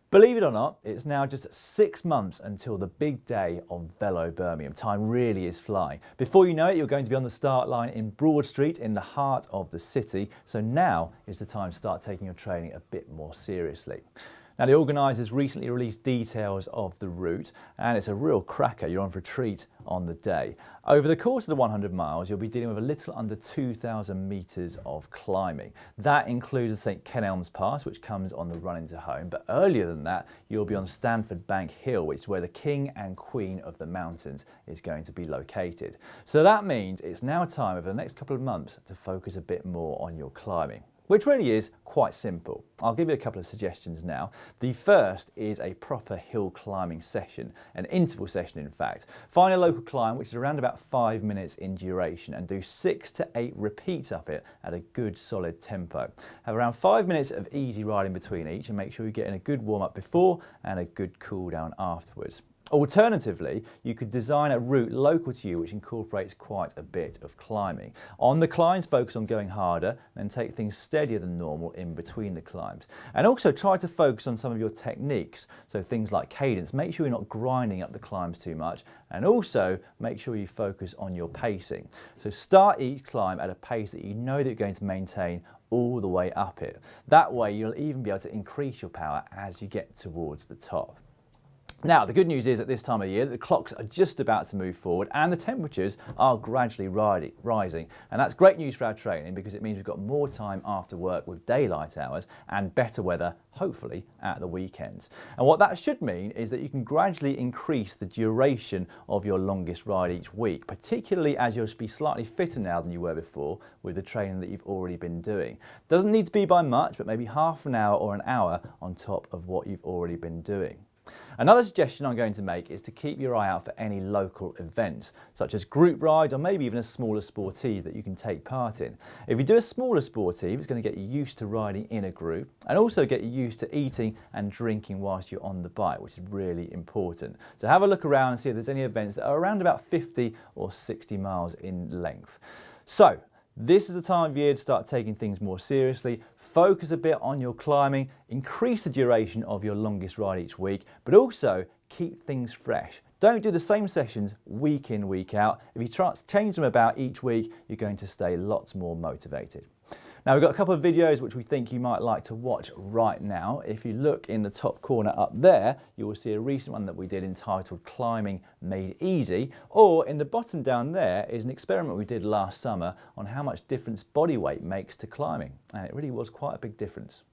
Believe it or not, it's now just 6 months until the big day of Velo Birmingham. Time really is flying. Before you know it, you're going to be on the start line in Broad Street in the heart of the city. So now is the time to start taking your training a bit more seriously. Now, the organisers recently released details of the route, and it's a real cracker. You're on for a treat on the day. Over the course of the 100 miles, you'll be dealing with a little under 2,000 metres of climbing. That includes the St Kenelm's Pass, which comes on the run into home. But earlier than that, you'll be on Stanford Bank Hill, which is where the king and queen of the mountains is going to be located. So that means it's now time over the next couple of months to focus a bit more on your climbing, which really is quite simple. I'll give you a couple of suggestions now. The first is a proper hill climbing session, an interval session in fact. Find a local climb which is around about 5 minutes in duration and do 6 to 8 repeats up it at a good solid tempo. Have around 5 minutes of easy riding between each and make sure you're getting a good warm up before and a good cool down afterwards. Alternatively, you could design a route local to you which incorporates quite a bit of climbing. On the climbs, focus on going harder and take things steadier than normal in between the climbs. And also try to focus on some of your techniques, so things like cadence. Make sure you're not grinding up the climbs too much, and also make sure you focus on your pacing. So start each climb at a pace that you know that you're going to maintain all the way up it. That way you'll even be able to increase your power as you get towards the top. Now, the good news is at this time of year, the clocks are just about to move forward and the temperatures are gradually rising. And that's great news for our training because it means we've got more time after work with daylight hours and better weather, hopefully, at the weekends. And what that should mean is that you can gradually increase the duration of your longest ride each week, particularly as you'll be slightly fitter now than you were before with the training that you've already been doing. Doesn't need to be by much, but maybe half an hour or an hour on top of what you've already been doing. Another suggestion I'm going to make is to keep your eye out for any local events, such as group rides or maybe even a smaller sportive that you can take part in. If you do a smaller sportive, it's going to get you used to riding in a group and also get you used to eating and drinking whilst you're on the bike, which is really important. So have a look around and see if there's any events that are around about 50 or 60 miles in length. So, this is the time of year to start taking things more seriously, focus a bit on your climbing, increase the duration of your longest ride each week, but also keep things fresh. Don't do the same sessions week in, week out. If you try to change them about each week, you're going to stay lots more motivated. Now, we've got a couple of videos which we think you might like to watch right now. If you look in the top corner up there, you will see a recent one that we did entitled Climbing Made Easy, or in the bottom down there is an experiment we did last summer on how much difference body weight makes to climbing. And it really was quite a big difference.